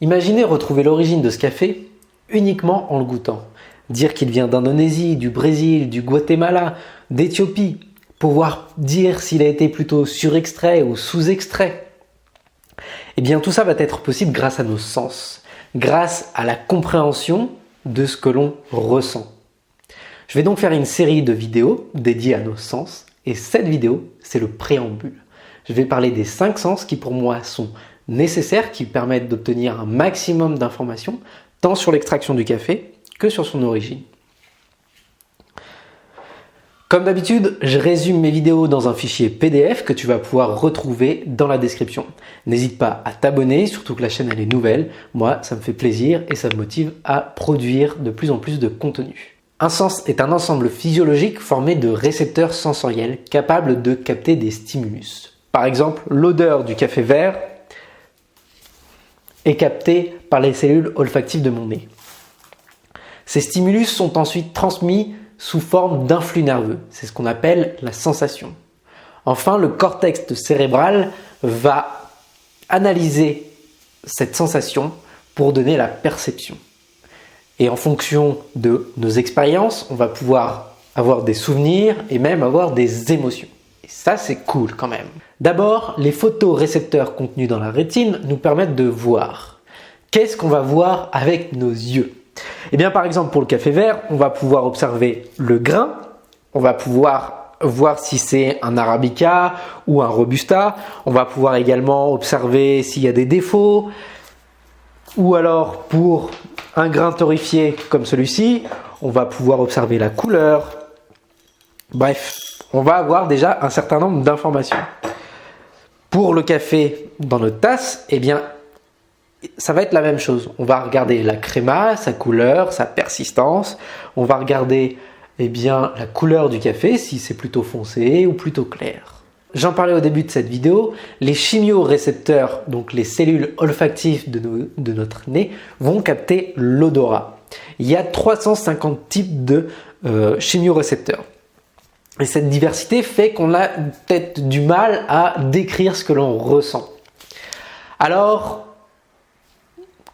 Imaginez retrouver l'origine de ce café uniquement en le goûtant. Dire qu'il vient d'Indonésie, du Brésil, du Guatemala, d'Éthiopie, pouvoir dire s'il a été plutôt surextrait ou sous-extrait. Eh bien tout ça va être possible grâce à nos sens, grâce à la compréhension de ce que l'on ressent. Je vais donc faire une série de vidéos dédiées à nos sens et cette vidéo, c'est le préambule. Je vais parler des 5 sens qui pour moi sont nécessaires, qui permettent d'obtenir un maximum d'informations, tant sur l'extraction du café que sur son origine. Comme d'habitude, je résume mes vidéos dans un fichier PDF que tu vas pouvoir retrouver dans la description. N'hésite pas à t'abonner, surtout que la chaîne elle est nouvelle. Moi, ça me fait plaisir et ça me motive à produire de plus en plus de contenu. Un sens est un ensemble physiologique formé de récepteurs sensoriels capables de capter des stimulus. Par exemple, l'odeur du café vert est captée par les cellules olfactives de mon nez. Ces stimulus sont ensuite transmis sous forme d'influx nerveux. C'est ce qu'on appelle la sensation. Enfin, le cortex cérébral va analyser cette sensation pour donner la perception. Et en fonction de nos expériences, on va pouvoir avoir des souvenirs et même avoir des émotions. Et ça, c'est cool quand même. D'abord, les photorécepteurs contenus dans la rétine nous permettent de voir. Qu'est-ce qu'on va voir avec nos yeux ? Eh bien, par exemple, pour le café vert, on va pouvoir observer le grain, on va pouvoir voir si c'est un arabica ou un robusta, on va pouvoir également observer s'il y a des défauts, ou alors pour un grain torréfié comme celui-ci, on va pouvoir observer la couleur. Bref, on va avoir déjà un certain nombre d'informations. Pour le café dans notre tasse, eh bien, ça va être la même chose. On va regarder la créma, sa couleur, sa persistance. On va regarder la couleur du café, si c'est plutôt foncé ou plutôt clair. J'en parlais au début de cette vidéo. Les chimiorécepteurs, donc les cellules olfactives de notre nez, vont capter l'odorat. Il y a 350 types de chimiorécepteurs. Et cette diversité fait qu'on a peut-être du mal à décrire ce que l'on ressent. Alors,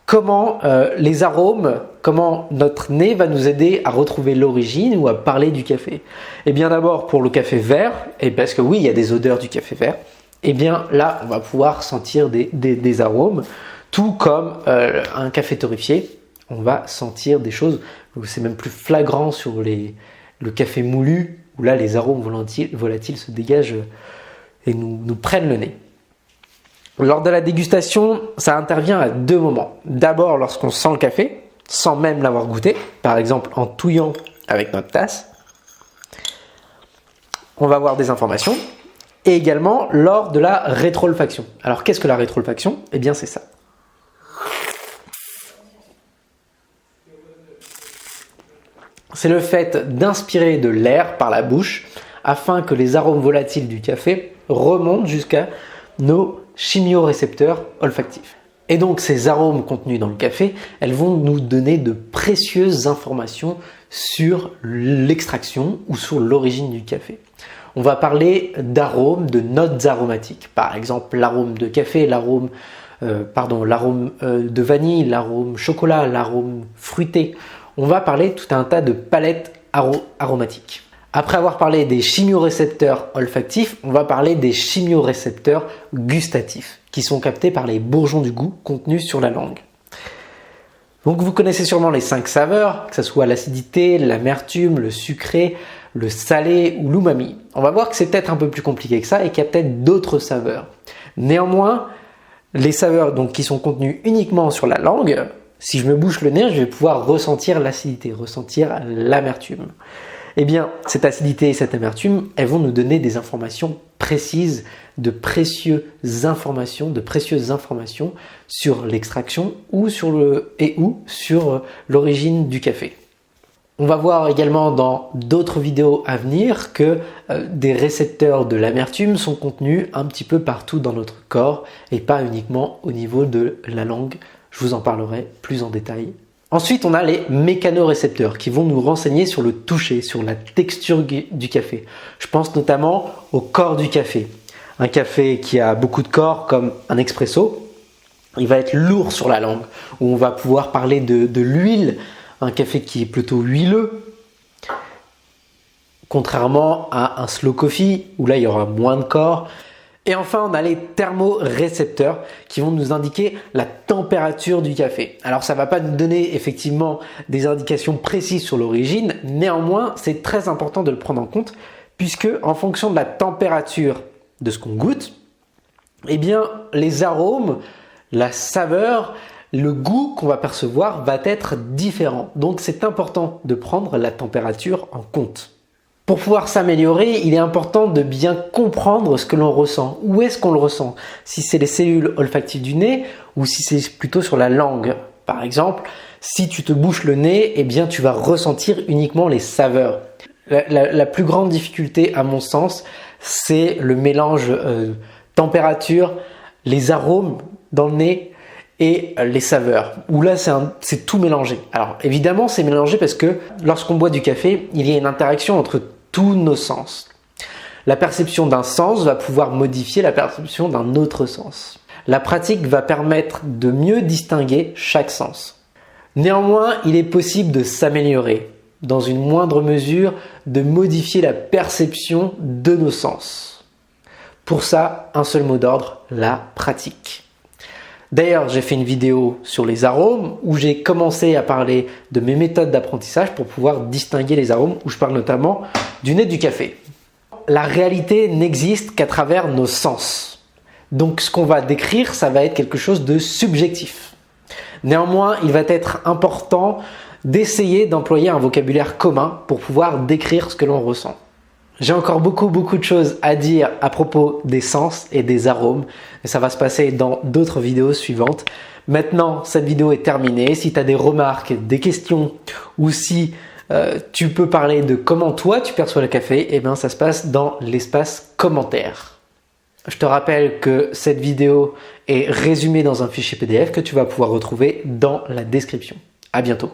comment les arômes, comment notre nez va nous aider à retrouver l'origine ou à parler du café ? Eh bien d'abord pour le café vert, et parce que oui, il y a des odeurs du café vert, eh bien là on va pouvoir sentir des arômes, tout comme un café torréfié, on va sentir des choses où c'est même plus flagrant sur le café moulu, où là les arômes volatiles se dégagent et nous prennent le nez. Lors de la dégustation, ça intervient à 2 moments. D'abord lorsqu'on sent le café, sans même l'avoir goûté, par exemple en touillant avec notre tasse, on va avoir des informations, et également lors de la rétro-olfaction. Alors qu'est-ce que la rétro-olfaction ? Eh bien c'est ça. C'est le fait d'inspirer de l'air par la bouche afin que les arômes volatiles du café remontent jusqu'à nos chimiorécepteurs olfactifs. Et donc ces arômes contenus dans le café, elles vont nous donner de précieuses informations sur l'extraction ou sur l'origine du café. On va parler d'arômes, de notes aromatiques. Par exemple, l'arôme de café, l'arôme de vanille, l'arôme chocolat, l'arôme fruité. On va parler tout un tas de palettes aromatiques. Après avoir parlé des chimiorécepteurs olfactifs, on va parler des chimiorécepteurs gustatifs, qui sont captés par les bourgeons du goût contenus sur la langue. Donc vous connaissez sûrement les 5 saveurs, que ce soit l'acidité, l'amertume, le sucré, le salé ou l'umami. On va voir que c'est peut-être un peu plus compliqué que ça et qu'il y a peut-être d'autres saveurs. Néanmoins, les saveurs donc, qui sont contenues uniquement sur la langue, si je me bouche le nez, je vais pouvoir ressentir l'acidité, ressentir l'amertume. Eh bien, cette acidité et cette amertume, elles vont nous donner des informations précises, de précieuses informations sur l'extraction ou sur l'origine du café. On va voir également dans d'autres vidéos à venir que des récepteurs de l'amertume sont contenus un petit peu partout dans notre corps et pas uniquement au niveau de la langue. Je vous en parlerai plus en détail. Ensuite, on a les mécanorécepteurs qui vont nous renseigner sur le toucher, sur la texture du café. Je pense notamment au corps du café. Un café qui a beaucoup de corps comme un expresso, il va être lourd sur la langue, où on va pouvoir parler de l'huile, un café qui est plutôt huileux, contrairement à un slow coffee, où là il y aura moins de corps. Et enfin, on a les thermorécepteurs qui vont nous indiquer la température du café. Alors ça ne va pas nous donner effectivement des indications précises sur l'origine, néanmoins c'est très important de le prendre en compte, puisque en fonction de la température de ce qu'on goûte, eh bien les arômes, la saveur, le goût qu'on va percevoir va être différent. Donc c'est important de prendre la température en compte. Pour pouvoir s'améliorer, il est important de bien comprendre ce que l'on ressent. Où est-ce qu'on le ressent? Si c'est les cellules olfactives du nez ou si c'est plutôt sur la langue. Par exemple, si tu te bouches le nez, eh bien tu vas ressentir uniquement les saveurs. La plus grande difficulté, à mon sens, c'est le mélange température, les arômes dans le nez et les saveurs, où là c'est tout mélangé. Alors évidemment c'est mélangé parce que lorsqu'on boit du café, il y a une interaction entre tous nos sens. La perception d'un sens va pouvoir modifier la perception d'un autre sens. La pratique va permettre de mieux distinguer chaque sens. Néanmoins, il est possible de s'améliorer, dans une moindre mesure, de modifier la perception de nos sens. Pour ça, un seul mot d'ordre, la pratique. D'ailleurs, j'ai fait une vidéo sur les arômes où j'ai commencé à parler de mes méthodes d'apprentissage pour pouvoir distinguer les arômes, où je parle notamment du nez et du café. La réalité n'existe qu'à travers nos sens. Donc ce qu'on va décrire, ça va être quelque chose de subjectif. Néanmoins, il va être important d'essayer d'employer un vocabulaire commun pour pouvoir décrire ce que l'on ressent. J'ai encore beaucoup de choses à dire à propos des sens et des arômes, et ça va se passer dans d'autres vidéos suivantes. Maintenant, cette vidéo est terminée. Si tu as des remarques, des questions, ou si tu peux parler de comment toi tu perçois le café, eh bien ça se passe dans l'espace commentaires. Je te rappelle que cette vidéo est résumée dans un fichier PDF que tu vas pouvoir retrouver dans la description. À bientôt.